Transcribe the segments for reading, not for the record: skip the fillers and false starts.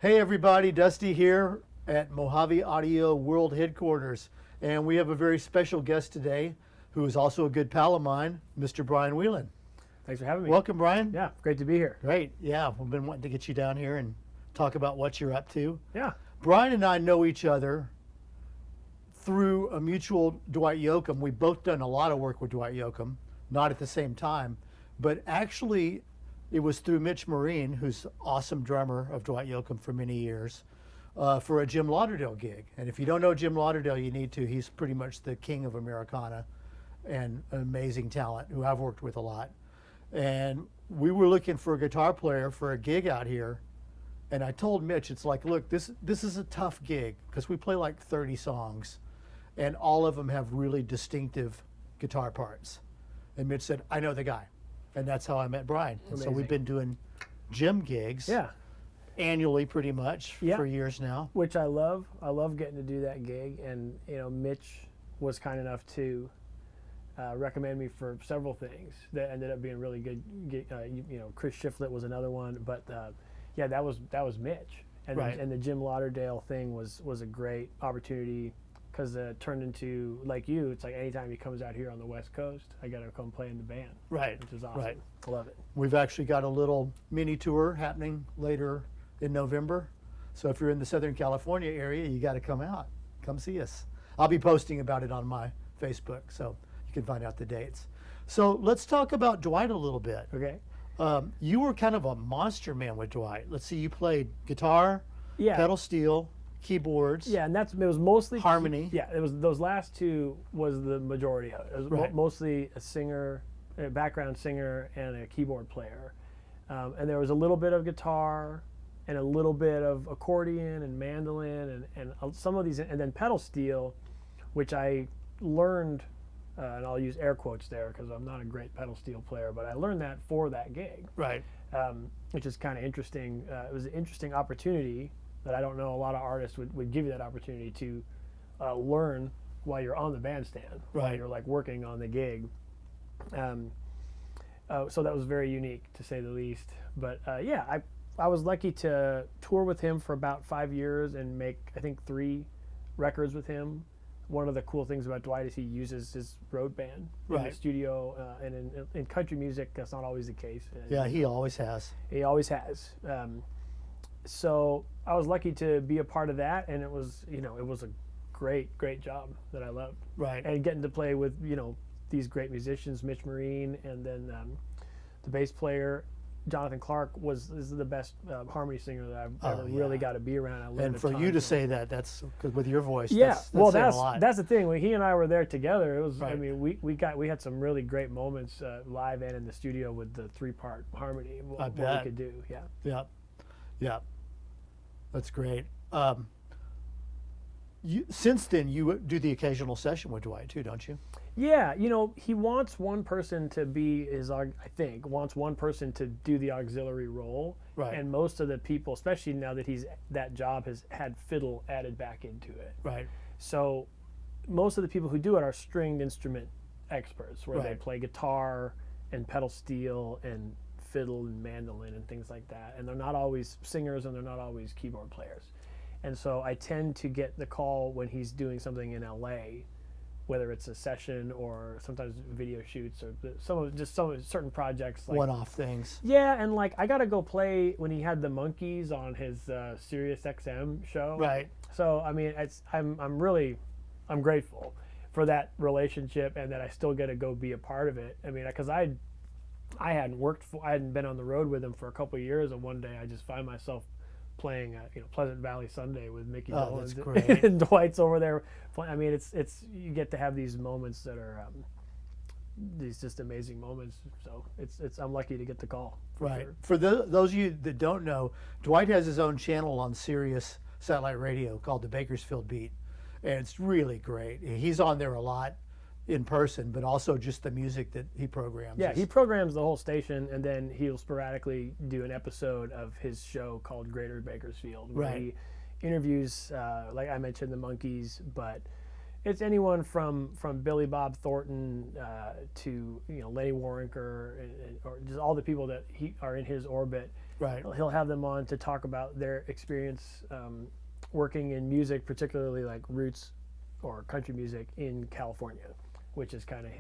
Hey everybody, Dusty here at Mojave Audio World Headquarters. And we have a very special guest today who is also a good pal of mine, Mr. Brian Whelan. Thanks for having me. Welcome, Brian. Yeah, great to be here. Great. Yeah, we've been wanting to get you down here and talk about what you're up to. Yeah. Brian and I know each other through a mutual Dwight Yoakam. We've both done a lot of work with Dwight Yoakam, not at the same time, but actually it was through Mitch Marine, who's awesome drummer of Dwight Yoakam for many years, for a Jim Lauderdale gig. And if you don't know Jim Lauderdale, you need to. He's pretty much the king of Americana and an amazing talent who I've worked with a lot. And we were looking for a guitar player for a gig out here. And I told Mitch, it's like, look, this is a tough gig because we play like 30 songs and all of them have really distinctive guitar parts. And Mitch said, I know the guy. And that's how I met Brian. And so we've been doing Jim gigs annually pretty much for years now. Which I love. I love getting to do that gig. And, Mitch was kind enough to recommend me for several things that ended up being really good. Chris Shiflett was another one. But, that was Mitch. And, and the Jim Lauderdale thing was a great opportunity because it turned into, like you, it's like anytime he comes out here on the West Coast, I got to come play in the band. Right. Which is awesome. Right. I love it. We've actually got a little mini tour happening later in November. So if you're in the Southern California area, you got to come out. Come see us. I'll be posting about it on my Facebook, so you can find out the dates. So let's talk about Dwight a little bit. Okay. You were kind of a monster man with Dwight. Let's see, you played guitar, pedal steel, keyboards. Yeah, and it was mostly harmony. It was those last two was the majority of it. It was mostly a singer, a background singer, and a keyboard player, and there was a little bit of guitar, and a little bit of accordion and mandolin, and some of these, and then pedal steel, which I learned, and I'll use air quotes there because I'm not a great pedal steel player, but I learned that for that gig. Right. Which is kind of interesting. It was an interesting opportunity that I don't know a lot of artists would give you that opportunity to learn while you're on the bandstand, while you're like working on the gig. So that was very unique to say the least. But I was lucky to tour with him for about 5 years and make, I think, 3 records with him. One of the cool things about Dwight is he uses his road band in the studio, and in country music, that's not always the case. Yeah, he always has. He always has. So I was lucky to be a part of that, and it was a great job that I loved. Right. And getting to play with these great musicians, Mitch Marine, and then the bass player Jonathan Clark is the best harmony singer that I've ever really got to be around. I and for you to say that, that's because with your voice. That's a lot. That's the thing. When he and I were there together, it was. I mean, we had some really great moments live and in the studio with the 3-part harmony. What we could do. Yeah. That's great. Since then, you do the occasional session with Dwight too, don't you? Yeah, he wants one person to be wants one person to do the auxiliary role. Right. And most of the people, especially now that that job has had fiddle added back into it. Right. So most of the people who do it are stringed instrument experts, where they play guitar and pedal steel and fiddle and mandolin and things like that. And they're not always singers and they're not always keyboard players. And so I tend to get the call when he's doing something in LA, whether it's a session or sometimes video shoots or some certain projects, like one-off things. Yeah, and like I got to go play when he had the monkeys on his Sirius XM show. Right. So I mean, I'm grateful for that relationship and that I still get to go be a part of it. I mean, because I hadn't been on the road with him for a couple of years, and one day I just find myself playing Pleasant Valley Sunday with Mickey Dolenz, and Dwight's over there. I mean, it's you get to have these moments that are these just amazing moments. So I'm lucky to get the call. For those of you that don't know, Dwight has his own channel on Sirius satellite radio called the Bakersfield Beat, and it's really great. He's on there a lot in person, but also just the music that he programs. Yeah, he programs the whole station, and then he'll sporadically do an episode of his show called Greater Bakersfield, where he interviews, like I mentioned, the Monkees, but it's anyone from Billy Bob Thornton to Lenny Waronker, or just all the people that are in his orbit. Right. He'll have them on to talk about their experience working in music, particularly like roots or country music in California, which is kind of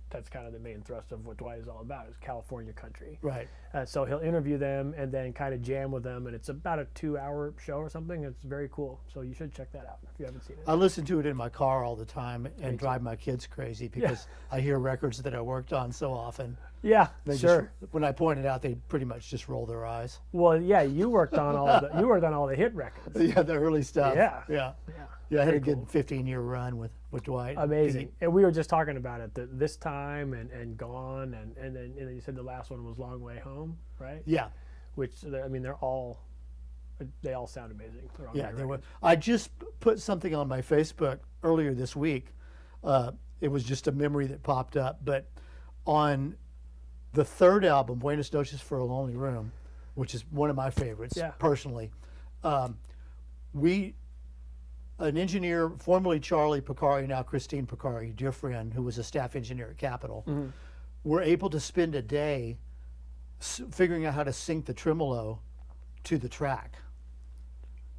that's kind of the main thrust of what Dwight is all about, is California country. Right. So he'll interview them and then kind of jam with them, and it's about a 2-hour show or something. It's very cool, so you should check that out if you haven't seen it. I listen to it in my car all the time and drive my kids crazy because I hear records that I worked on so often. Yeah, They sure. just, when I point it out, they pretty much just roll their eyes. Well, yeah, you worked on all the hit records. Yeah, the early stuff. Yeah. Yeah. Yeah. Yeah, I had a Pretty good 15-year run with Dwight. Amazing. And we were just talking about it, this time and Gone, and then you said the last one was Long Way Home, right? Yeah. Which, I mean, they all sound amazing. They're all Yeah, great there were. records. I just put something on my Facebook earlier this week. It was just a memory that popped up, but on the third album, Buenas Noches for a Lonely Room, which is one of my favorites personally, an engineer, formerly Charlie Picari, now Christine Picari, dear friend, who was a staff engineer at Capitol, were able to spend a day figuring out how to sync the tremolo to the track.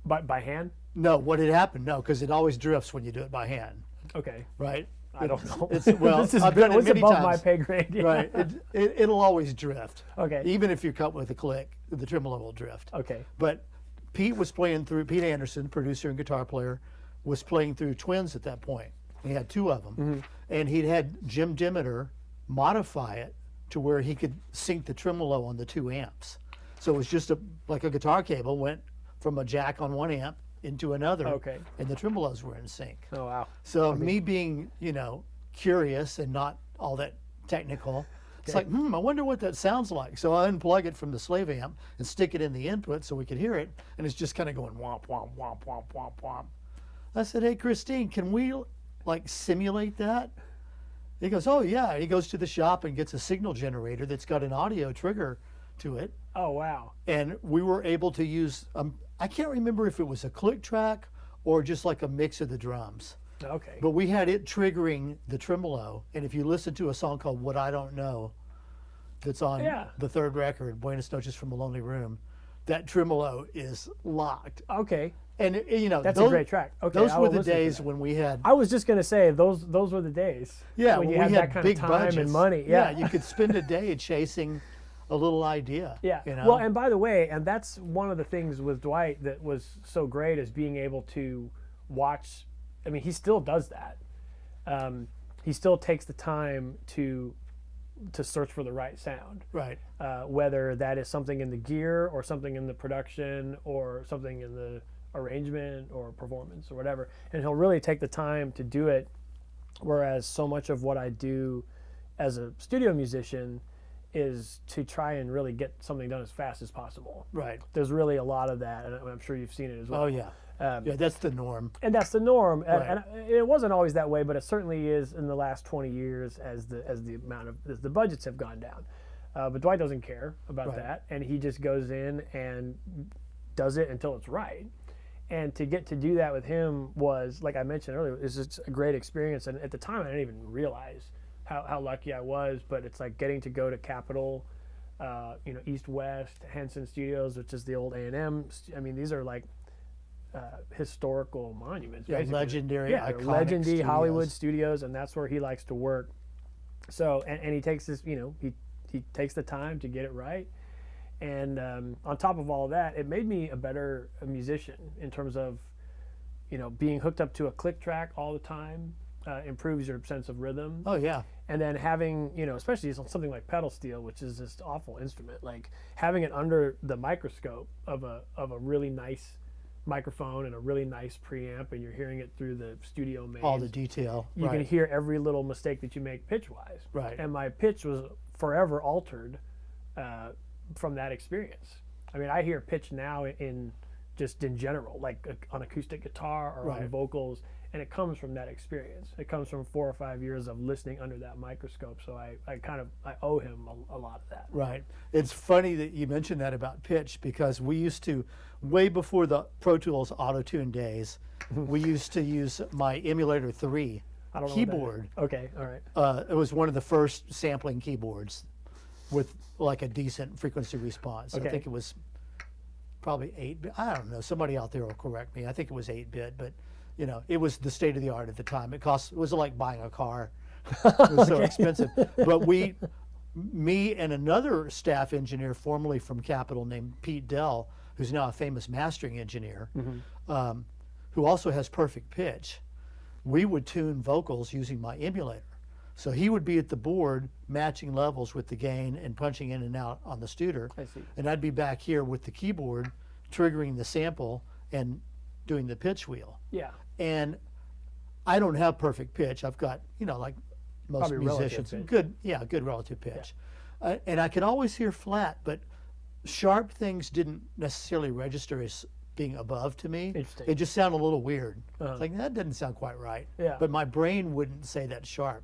By hand? No, what had happened? No, because it always drifts when you do it by hand, Okay. right? I don't know. Well, this is I've done it many above times. my pay grade. Yeah. Right, it'll always drift. Okay. Even if you cut with a click, the tremolo will drift. Okay. But Pete Anderson, producer and guitar player, was playing through Twins at that point. He had two of them. And he'd had Jim Demeter modify it to where he could sync the tremolo on the 2 amps. So it was just like a guitar cable went from a jack on one amp into another. Okay. And the tremolos were in sync. Oh, wow. So me being, curious and not all that technical, it's like, I wonder what that sounds like. So I unplug it from the slave amp and stick it in the input so we could hear it, and it's just kind of going womp, womp, womp, womp, womp, womp. I said, hey, Christine, can we simulate that? He goes, oh yeah. He goes to the shop and gets a signal generator that's got an audio trigger to it. Oh, wow. And we were able to use, I can't remember if it was a click track or just like a mix of the drums. Okay. But we had it triggering the tremolo. And if you listen to a song called What I Don't Know, that's on the third record, Buenas Noches from a Lonely Room, that tremolo is locked. Okay. And That's a great track. Okay. Those I were will the listen to days that. when we had. I was just gonna say those were the days. Yeah, when you we had that kind big of time budgets and money. Yeah. you could spend a day chasing a little idea. Yeah. You know? Well, and by the way, and that's one of the things with Dwight that was so great, is being able to watch. I mean, he still does that. He still takes the time to search for the right sound. Right. Whether that is something in the gear or something in the production or something in the arrangement or performance or whatever, and he'll really take the time to do it. Whereas so much of what I do as a studio musician is to try and really get something done as fast as possible. Right. There's really a lot of that, and I'm sure you've seen it as well. Oh yeah. Yeah, that's the norm. And that's the norm. Right. And it wasn't always that way, but it certainly is in the last 20 years as the budgets have gone down. But Dwight doesn't care about that, and he just goes in and does it until it's right. And to get to do that with him was, like I mentioned earlier, it's just a great experience. And at the time, I didn't even realize how lucky I was. But it's like getting to go to Capitol, East West, Henson Studios, which is the old A&M. I mean, these are like historical monuments. Yeah, basically. legendary, iconic legendary studios. Hollywood studios, and that's where he likes to work. So, and he takes this, he takes the time to get it right. And on top of all of that, it made me a better musician in terms of, being hooked up to a click track all the time improves your sense of rhythm. Oh yeah. And then having, especially something like pedal steel, which is this awful instrument, like having it under the microscope of a really nice microphone and a really nice preamp, and you're hearing it through the studio mains. All the detail. You can hear every little mistake that you make pitch-wise. Right. And my pitch was forever altered from that experience. I mean, I hear pitch now in general, like on acoustic guitar or on vocals, and it comes from that experience. It comes from 4 or 5 years of listening under that microscope. So I owe him a lot of that. Right. It's funny that you mentioned that about pitch, because we used to, way before the Pro Tools Auto-Tune days, we used to use my Emulator 3 I don't know keyboard. what that is. Okay, all right. It was one of the first sampling keyboards. with like a decent frequency response. Okay. I think it was probably 8-bit. I don't know. Somebody out there will correct me. I think it was 8-bit, but it was the state of the art at the time. It was like buying a car. It was so expensive. But me and another staff engineer formerly from Capitol named Pete Dell, who's now a famous mastering engineer, who also has perfect pitch, we would tune vocals using my emulator. So he would be at the board matching levels with the gain and punching in and out on the Studer. I see. And I'd be back here with the keyboard triggering the sample and doing the pitch wheel. Yeah. And I don't have perfect pitch. I've got, like most Probably musicians, relative pitch. good relative pitch. And I could always hear flat, but sharp things didn't necessarily register as being above to me. Interesting. It just sounded a little weird. Uh-huh. It's like, that doesn't sound quite right. Yeah. But my brain wouldn't say that sharp.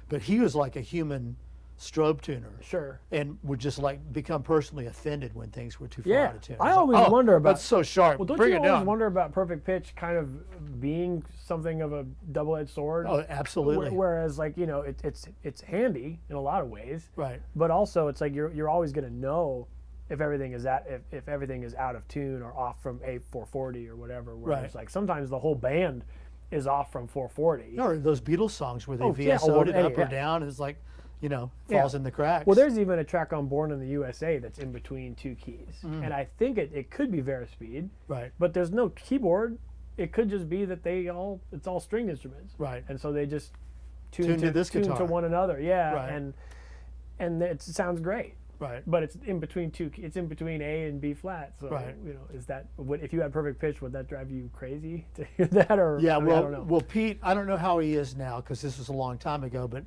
But he was like a human strobe tuner. Sure. And would just like become personally offended when things were too far Yeah. out of tune. I was always like, wonder about. That's so sharp. Well, don't Bring you it always down. wonder about perfect pitch kind of being something of a double-edged sword? Oh, absolutely. Whereas, like, it's handy in a lot of ways. Right. But also, it's like you're always going to know if everything is if everything is out of tune or off from A440 or whatever. Whereas, Right. like, sometimes the whole band is off from 440. Or those Beatles songs where they yeah. VSO'd it up Yeah. or down. It's like, Yeah. falls in the cracks. Well, there's even a track on Born in the USA that's in between two keys. Mm. And I think it could be Verispeed, Right. but there's no keyboard. It could just be that it's all string instruments. Right. And so they just tune Tune to this tune guitar. to one another. Yeah. Right. And it sounds great. Right. But it's in between it's in between A and B flat. So Right. is that if you had perfect pitch, would that drive you crazy to hear that? Or Yeah, I mean, well, I don't know. well, Pete, I don't know how he is now because this was a long time ago, but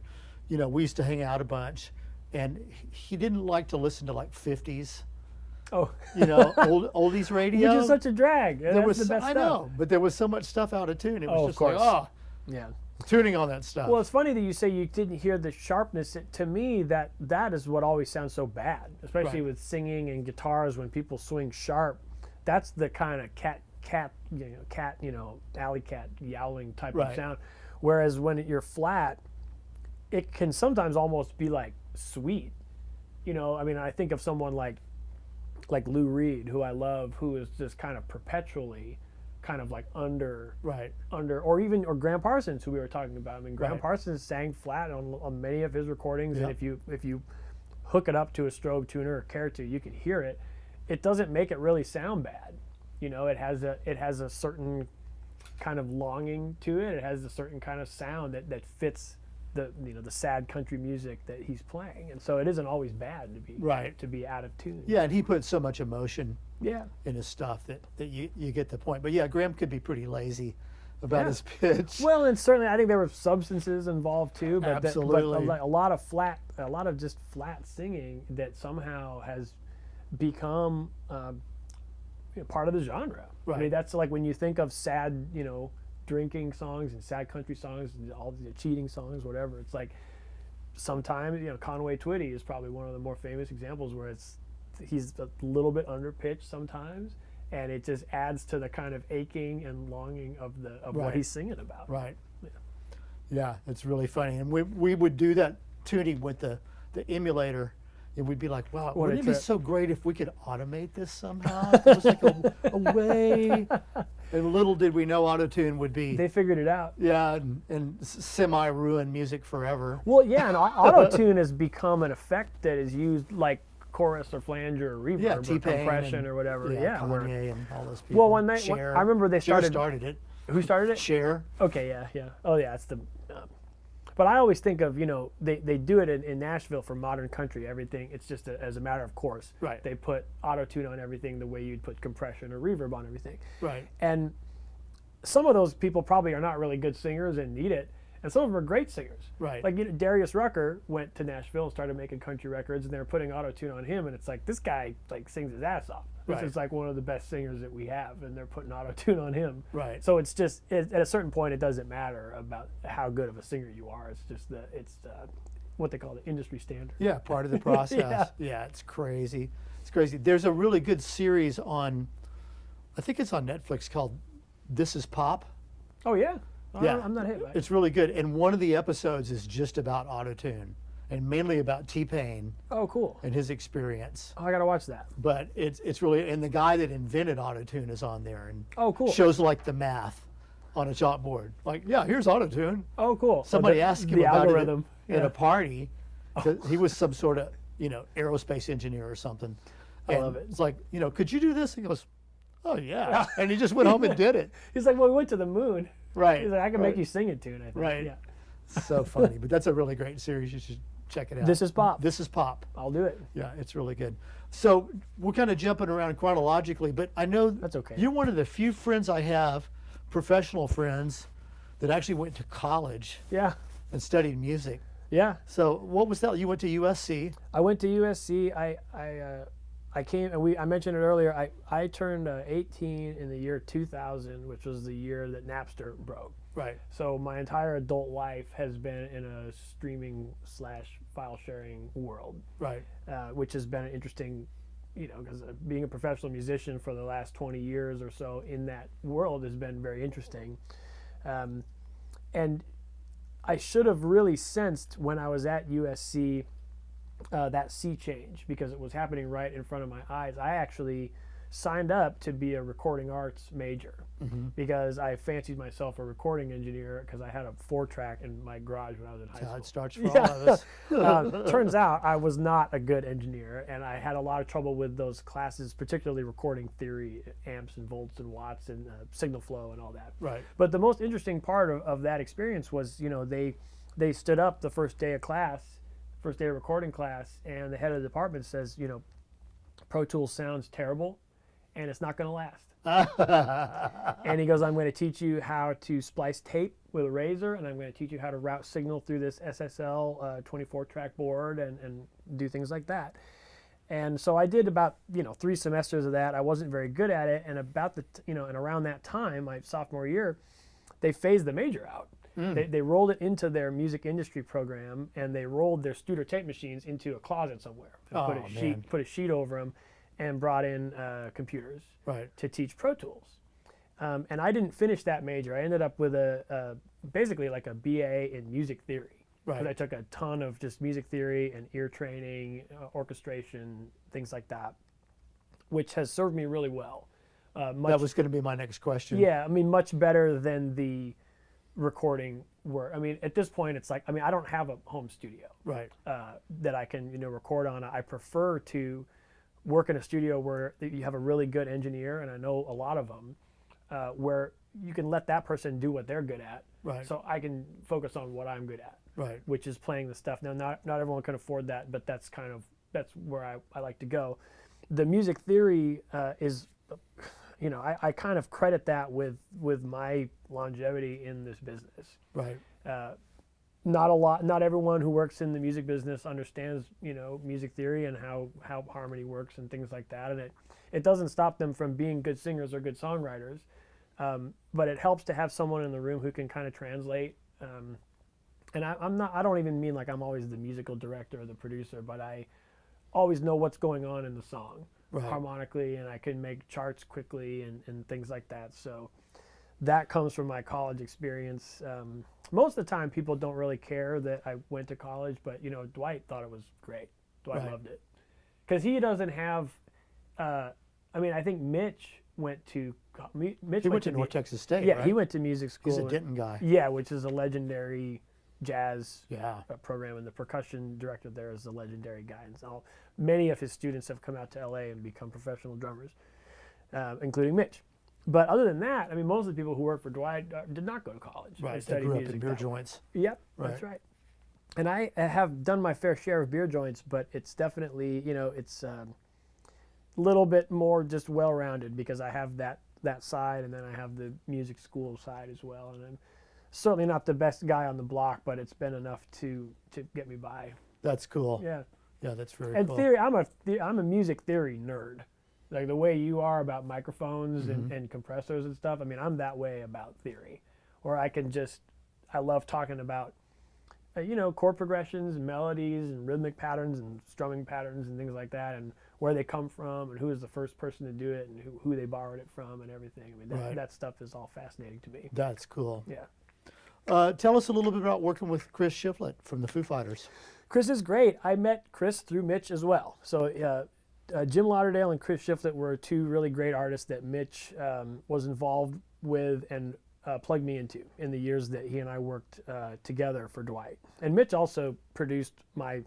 we used to hang out a bunch, and he didn't like to listen to like 50s, Oh, oldies radio. which is such a drag. there That's was, the best I stuff. know, but there was so much stuff out of tune. It was Oh, of just like, course. Yeah. tuning on that stuff. Well, it's funny that you say you didn't hear the sharpness. To me, that is what always sounds so bad, especially Right. with singing and guitars. When people swing sharp, that's the kind of alley cat yowling type of Right. sound. Whereas when you're flat, it can sometimes almost be like sweet. I mean, I think of someone like Lou Reed, who I love, who is just kind of perpetually kind of like under, right. or Graham Parsons, who we were talking about. I mean, Graham Right. Parsons sang flat on many of his recordings, Yep. and if you hook it up to a strobe tuner or care to, you can hear it. It doesn't make it really sound bad. It has a certain kind of longing to it. It has a certain kind of sound that fits the sad country music that he's playing, and so it isn't always bad to be out of tune. Yeah, and he put so much emotion Yeah. in his stuff that you get the point. But yeah, Graham could be pretty lazy about Yeah. his pitch. Well, and certainly I think there were substances involved too, but Absolutely. a lot of just flat singing that somehow has become part of the genre. I Right. mean, that's like when you think of sad, drinking songs and sad country songs, and all the cheating songs, whatever. It's like sometimes, Conway Twitty is probably one of the more famous examples where he's a little bit under pitched sometimes, and it just adds to the kind of aching and longing of what Right. he's singing about. Right. Yeah, it's really funny. And we would do that tuning with the emulator, and we'd be like, wow, What a wouldn't it be trip. so great if we could automate this somehow? If there was like a way. And little did we know auto-tune would be, They figured it out. yeah, and semi-ruin music forever. Well, yeah, and auto-tune has become an effect that is used like chorus or flanger or reverb Yeah, or T-Pain compression and- or whatever. Yeah, where- Kanye and all those people. well, I remember they Cher started. started it. Who started it? Cher. Okay, yeah. Oh, yeah, it's the. But I always think of, they do it in Nashville for modern country. Everything, it's just as a matter of course. Right. They put auto-tune on everything the way you'd put compression or reverb on everything. Right. And some of those people probably are not really good singers and need it, and some of them are great singers. Right. Like Darius Rucker went to Nashville and started making country records, and they were putting auto-tune on him, and it's like, this guy like sings his ass off. This Right. is like one of the best singers that we have, and they're putting auto-tune on him. Right. So it's just at a certain point, it doesn't matter about how good of a singer you are. It's just what they call the industry standard. Yeah, part of the process. Yeah. Yeah, it's crazy. It's crazy. There's a really good series on, I think it's on Netflix, called This Is Pop. Oh yeah. Yeah. I'm not hit by it. It's really good. And one of the episodes is just about auto-tune. and mainly about T-Pain Oh, cool. and his experience. Oh, I gotta watch that. But it's really, and the guy that invented autotune is on there and Oh, cool. shows like the math on a chalkboard. Like, yeah, here's autotune. Oh, cool. Somebody So asked him the about algorithm. it at a party. He was some sort of, aerospace engineer or something. I And love it. It's like, could you do this? He goes, oh yeah. And he just went home and did it. He's like, well, we went to the moon. Right. He's like, I can make right. you sing it tune, I think. Right. Yeah. So funny. But that's a really great series. You should check it out. This is Pop. This is Pop. I'll do it. Yeah, it's really good. So we're kind of jumping around chronologically, but I know That's okay. you're one of the few friends I have, professional friends, that actually went to college Yeah. and studied music. Yeah. So what was that? You went to USC. I went to USC. I came, and I mentioned it earlier. I turned 18 in the year 2000, which was the year that Napster broke. Right. So my entire adult life has been in a streaming / file sharing world, Right. which has been interesting, because being a professional musician for the last 20 years or so in that world has been very interesting. And I should have really sensed when I was at USC that sea change, because it was happening right in front of my eyes. I actually signed up to be a recording arts major because I fancied myself a recording engineer because I had a 4-track in my garage when I was in high That's how school. it starts for all of us. Turns out I was not a good engineer, and I had a lot of trouble with those classes, particularly recording theory, amps and volts and watts and signal flow and all that. Right. But the most interesting part of that experience was, they stood up the first day of recording class, and the head of the department says, Pro Tools sounds terrible, and it's not going to last. And he goes, I'm going to teach you how to splice tape with a razor, and I'm going to teach you how to route signal through this SSL 24-track board and do things like that. And so I did about 3 semesters of that. I wasn't very good at it, and about and around that time, my sophomore year, they phased the major out. They rolled it into their music industry program, and they rolled their Studer tape machines into a closet somewhere and put a sheet over them, and brought in computers to teach Pro Tools. And I didn't finish that major. I ended up with basically like a BA in music theory. Because I took a ton of just music theory and ear training, orchestration, things like that, which has served me really well. That was going to be my next question. Yeah, I mean, much better than the recording work. I mean, at this point, it's like, I don't have a home studio that I can, record on. I prefer to work in a studio where you have a really good engineer, and I know a lot of them, where you can let that person do what they're good at. Right. So I can focus on what I'm good at. Right. Which is playing the stuff. Now, not everyone can afford that, but that's where I like to go. The music theory is, I kind of credit that with my longevity in this business. Right. Not everyone who works in the music business understands, music theory and how harmony works and things like that. And it doesn't stop them from being good singers or good songwriters, but it helps to have someone in the room who can kind of translate. And I don't even mean like I'm always the musical director or the producer, but I always know what's going on in the song harmonically, and I can make charts quickly and things like that. So that comes from my college experience. Most of the time, people don't really care that I went to college, but Dwight thought it was great. Dwight loved it because he doesn't have. I think Mitch went to. He went to North Texas State. Yeah, right? he went to music school. He's a Denton guy. Yeah, which is a legendary jazz Yeah. program, and the percussion director there is a legendary guy. And so many of his students have come out to LA and become professional drummers, including Mitch. But other than that, most of the people who work for Dwight did not go to college. Right. They They studied grew up music in beer that way. joints. Yep, Right. that's right. And I have done my fair share of beer joints, but it's definitely, it's a little bit more just well-rounded because I have that side, and then I have the music school side as well. And I'm certainly not the best guy on the block, but it's been enough to get me by. That's cool. Yeah. Yeah, that's very And cool. theory, I'm a music theory nerd. Like the way you are about microphones and compressors and stuff. I'm that way about theory, where I love talking about, chord progressions and melodies and rhythmic patterns and strumming patterns and things like that, and where they come from and who is the first person to do it and who they borrowed it from and everything. That stuff is all fascinating to me. That's cool. Yeah. Tell us a little bit about working with Chris Shiflett from the Foo Fighters. Chris is great. I met Chris through Mitch as well. So Jim Lauderdale and Chris Shiflett were two really great artists that Mitch was involved with and plugged me into in the years that he and I worked together for Dwight. And Mitch also produced my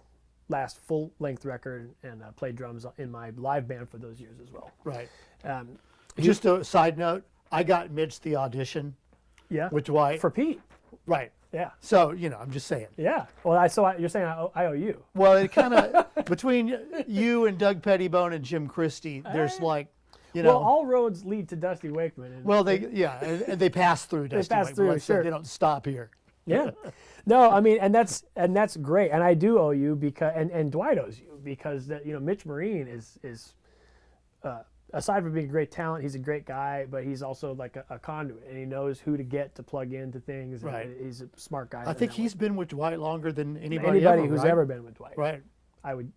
last full-length record and played drums in my live band for those years as well. Right. Just a side note, I got Mitch the audition with Dwight. For Pete. Right. Yeah. So, I'm just saying. Yeah. Well, you're saying I owe you. Well, it kind of, between you and Doug Pettibone and Jim Christie, there's like, Well, all roads lead to Dusty Wakeman. And and they pass through Dusty Wakeman. Through, sure. They don't stop here. Yeah. No, I mean, and that's great. And I do owe you because, and Dwight owes you because Mitch Marine is aside from being a great talent, he's a great guy, but he's also like a conduit, and he knows who to get to plug into things. Right. And he's a smart guy. I think he's been with Dwight longer than anybody ever, who's right? ever been with Dwight. Right. I would,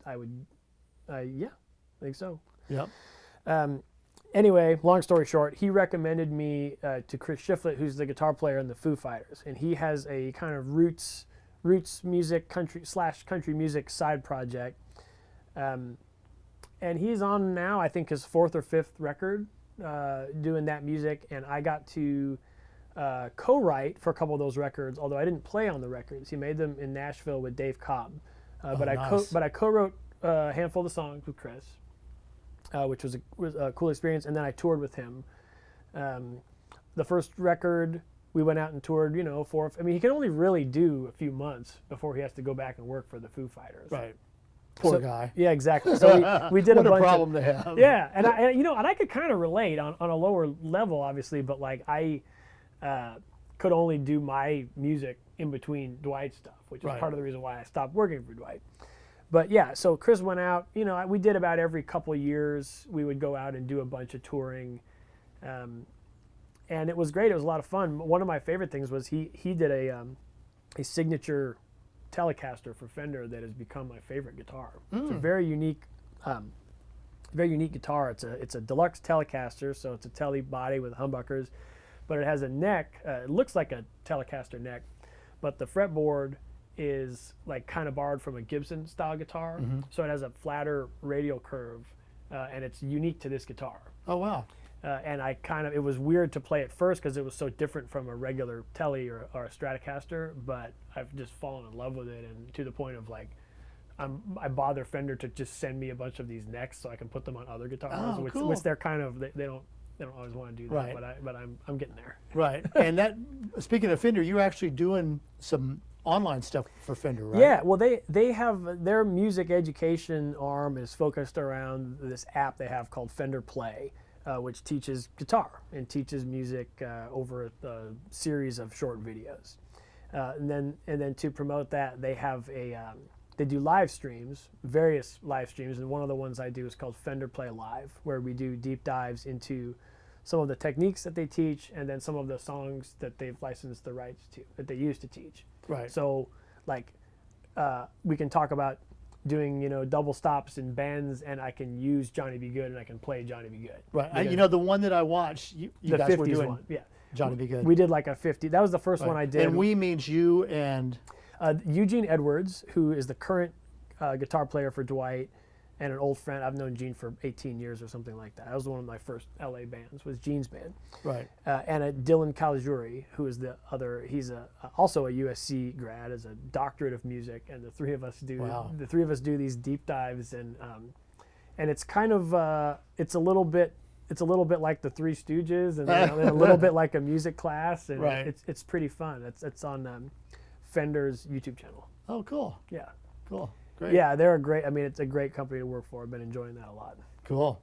yeah, I think so. Yep. Anyway, long story short, he recommended me to Chris Shiflett, who's the guitar player in the Foo Fighters, and he has a kind of roots music, country music side project. And he's on now, I think, his 4th or 5th record doing that music, and I got to co-write for a couple of those records, although I didn't play on the records. He made them in Nashville with Dave Cobb. But I co-wrote a handful of songs with Chris, which was a cool experience, and then I toured with him. The first record, we went out and toured, he can only really do a few months before he has to go back and work for the Foo Fighters. Right. Poor guy. Yeah, exactly. So we did what a bunch problem to have. Yeah, and I could kind of relate on a lower level, obviously, but like I could only do my music in between Dwight's stuff, which is part of the reason why I stopped working for Dwight. But yeah, so Chris went out. We did about every couple of years. We would go out and do a bunch of touring, and it was great. It was a lot of fun. One of my favorite things was he did a signature Telecaster for Fender that has become my favorite guitar. It's a very unique guitar. It's a deluxe Telecaster, so it's a tele body with humbuckers, but it has a neck. It looks like a Telecaster neck, but the fretboard is like kind of borrowed from a Gibson style guitar, so it has a flatter radial curve, and it's unique to this guitar. Oh wow. And it was weird to play at first because it was so different from a regular Tele or a Stratocaster, but I've just fallen in love with it, and to the point of like, I bother Fender to just send me a bunch of these necks so I can put them on other guitars, which they're kind of, they don't always want to do that, right. but I'm getting there. Right. And that, speaking of Fender, you're actually doing some online stuff for Fender, right? Yeah, well, they have their music education arm is focused around this app they have called Fender Play, which teaches guitar and teaches music over a series of short videos. And then to promote that, they have they do live streams, various live streams, and one of the ones I do is called Fender Play Live, where we do deep dives into some of the techniques that they teach, and then some of the songs that they've licensed the rights to, that they used to teach. Right. So, like, we can talk about doing, double stops and bends, and I can use Johnny B. Good, and I can play Johnny B. Good. Right. The one that I watched, you guys were doing one. Yeah. Johnny B. Good. We did like a 50. That was the first one I did. And we means you and... Eugene Edwards, who is the current guitar player for Dwight, and an old friend. I've known Gene for 18 years or something like that. That was one of my first LA bands, was Gene's band. Right. And Dylan Caligiuri, who is the other, he's also a USC grad, as a doctorate of music, and the three of us do these deep dives, and it's kind of it's a little bit like the Three Stooges, and a little bit like a music class, and right. it's pretty fun. It's on Fender's YouTube channel. Oh, cool. Yeah. Cool. Great. Yeah, they're a great. I mean, it's a great company to work for. I've been enjoying that a lot. Cool.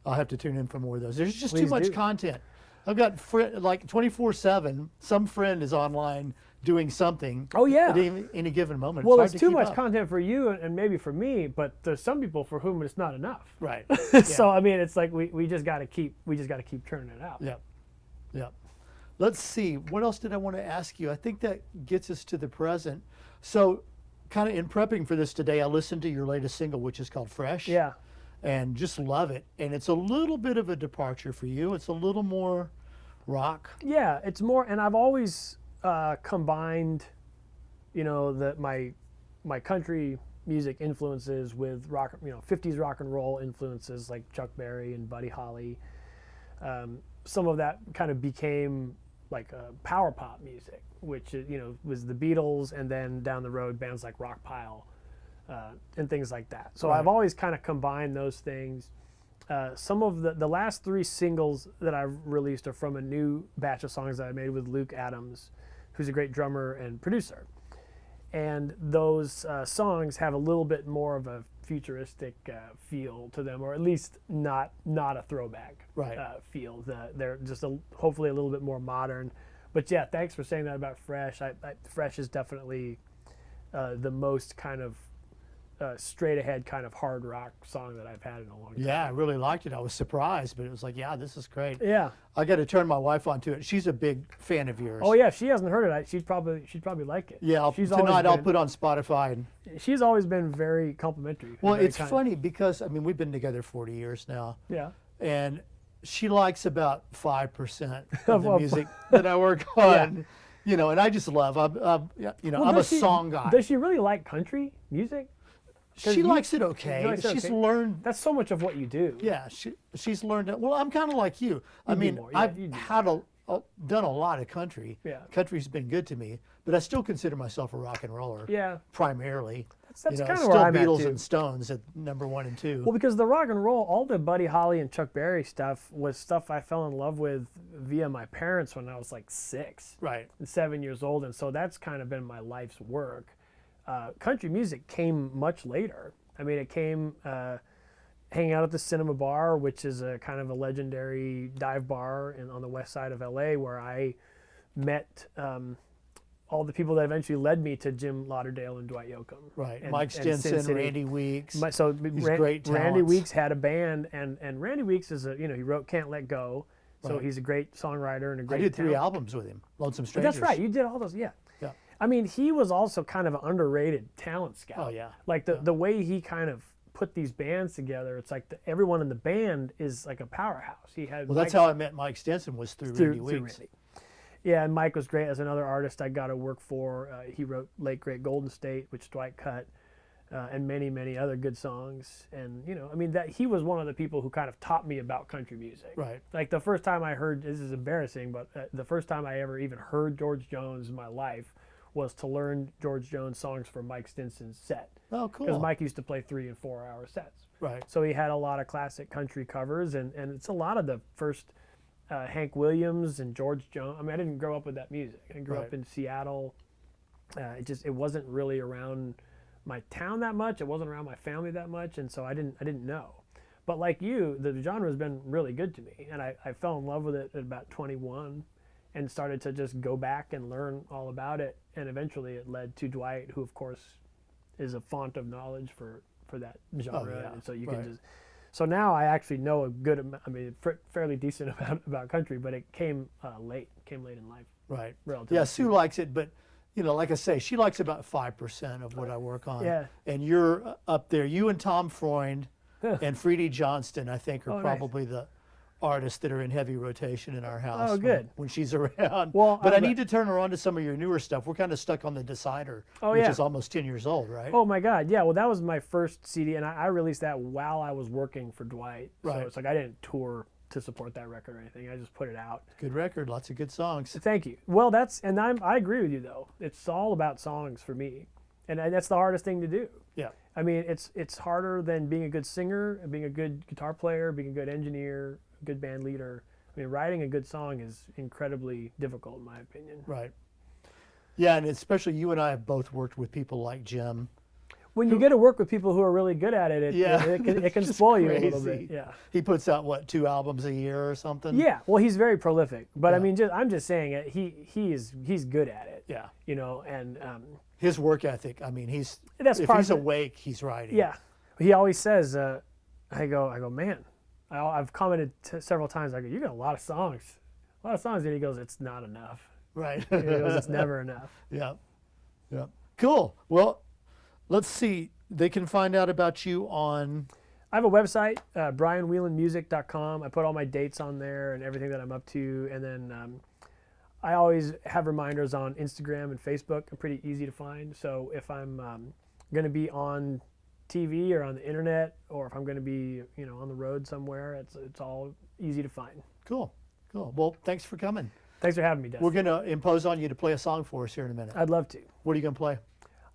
I'll have to tune in for more of those. There's just Please too much do. content. I've got like 24/7. Some friend is online doing something. Oh yeah. At any given moment. Well, it's it's hard too to much keep up. content for you and maybe for me, but there's some people for whom it's not enough. Right. So I mean, it's like we just got to keep churning it out. Yep. Let's see. What else did I want to ask you? I think that gets us to the present. So, kind of in prepping for this today, I listened to your latest single, which is called Fresh. Yeah. And just love it. And it's a little bit of a departure for you. It's a little more rock. Yeah, it's more, and I've always combined, my country music influences with rock, 50s rock and roll influences like Chuck Berry and Buddy Holly. Some of that kind of became like power pop music, which was the Beatles, and then down the road bands like Rockpile and things like that. So Right. I've always kind of combined those things. Some of the last 3 singles that I've released are from a new batch of songs that I made with Luke Adams, who's a great drummer and producer. And those songs have a little bit more of a futuristic feel to them, or at least not a throwback Right. feel. They're just hopefully a little bit more modern. But yeah, thanks for saying that about Fresh. Fresh is definitely the most kind of straight ahead kind of hard rock song that I've had in a long time. Yeah, I really liked it. I was surprised, but it was like, yeah, this is great. Yeah. I got to turn my wife onto it. She's a big fan of yours. Oh yeah, if she hasn't heard it, she'd probably like it. Yeah, tonight I'll put on Spotify. And, She's always been very complimentary. well, very it's kind. funny because, I mean, we've been together 40 years now, Yeah. and she likes about 5% of Of the what- music that I work on. And I just love. I'm a does she- song guy. Does she really like country music? 'Cause She you- likes it okay. likes it She's okay? learned. That's so much of what you do. Yeah, she's learned it. Well, I'm kind of like you. I do mean, more, yeah, I've you do had done a lot of country. Yeah. Country's been good to me, but I still consider myself a rock and roller. Yeah. Primarily. That's You know, kind of still where I'm Beatles at too. and Stones at number 1 and 2. Well, because the rock and roll, all the Buddy Holly and Chuck Berry stuff was stuff I fell in love with via my parents when I was like 6 right. and 7 years old, and so that's kind of been my life's work. Country music came much later. I mean, it came hanging out at the Cinema Bar, which is a kind of a legendary dive bar on the west side of LA, where I met all the people that eventually led me to Jim Lauderdale and Dwight Yoakam. Right. and- Mike and Stinson, Sin City. Randy Weeks. So great Randy talents. Weeks had a band, and Randy Weeks is he wrote "Can't Let Go," so Right. he's a great songwriter and a I great. did 3 talent. albums with him. Lonesome But Strangers. that's right, you did all those, yeah. Yeah. I mean, he was also kind of an underrated talent scout. Oh, yeah. Like the way he kind of put these bands together, it's like everyone in the band is like a powerhouse. He had Well, that's how I met Mike Stinson, was through Randy Weeks. Randy. Yeah, and Mike was great as another artist I got to work for. He wrote Late Great Golden State, which Dwight cut, and many, many other good songs. And, I mean, that he was one of the people who kind of taught me about country music. Right. Like the first time I heard, this is embarrassing, but the first time I ever even heard George Jones in my life was to learn George Jones songs for Mike Stinson's set. Oh, cool. Because Mike used to play 3 and 4 hour sets. Right. So he had a lot of classic country covers, and it's a lot of the first Hank Williams and George Jones. I mean, I didn't grow up with that music. I grew Right. up in Seattle. It wasn't really around my town that much. It wasn't around my family that much, and so I didn't know. But like you, the genre has been really good to me, and I fell in love with it at about 21, and started to just go back and learn all about it, and eventually it led to Dwight, who of course is a font of knowledge for that genre, yeah. and so you Right. can just. So now I actually know a good amount, fairly decent amount about country, but it came late in life. Right. Relatively. Yeah, Sue likes it, but like I say, she likes about 5% of what I work on. Yeah. And you're up there. You and Tom Freund and Freddie Johnston, I think, are Oh, nice. probably the artists that are in heavy rotation in our house. Oh, good. When she's around. Well, but I I'm need to turn her on to some of your newer stuff. We're kind of stuck on the Decider, Oh, which yeah. is almost 10 years old, right? Oh my God, yeah. Well, that was my first CD, and I released that while I was working for Dwight. So Right. it's like I didn't tour to support that record or anything. I just put it out. Good record, lots of good songs. Thank you. Well, I agree with you though. It's all about songs for me, and that's the hardest thing to do. Yeah. I mean, it's harder than being a good singer, and being a good guitar player, being a good engineer, a good band leader. I mean, writing a good song is incredibly difficult, in my opinion. Right. Yeah, and especially you and I have both worked with people like Jim. When you get to work with people who are really good at it, Yeah, it can it's spoil you a little crazy. bit. Yeah. He puts out, what, 2 albums a year or something? Yeah. Well, he's very prolific, but I Yeah. mean, I'm just saying it. He's good at it. Yeah. And His work ethic, I mean, That's if part he's of it. awake, he's writing. yeah, he always says, I go, man. I've commented several times. I go, you got a lot of songs, and he goes, it's not enough. Right. He goes, it's never enough. Yeah. Yeah. Cool. Well, let's see. They can find out about you on. I have a website, brianwhelanmusic.com. I put all my dates on there and everything that I'm up to, and then I always have reminders on Instagram and Facebook. I'm pretty easy to find. So if I'm going to be on TV or on the internet, or if I'm going to be, on the road somewhere, it's all easy to find. Cool. Well, thanks for coming. Thanks for having me, Dustin. We're going to impose on you to play a song for us here in a minute. I'd love to. What are you going to play?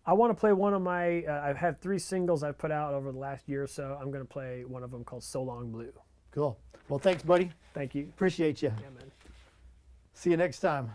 I want to play one of my, I've had 3 singles I've put out over the last year or so. I'm going to play one of them called So Long Blue. Cool. Well, thanks, buddy. Thank you. Appreciate you. Yeah, man. See you next time.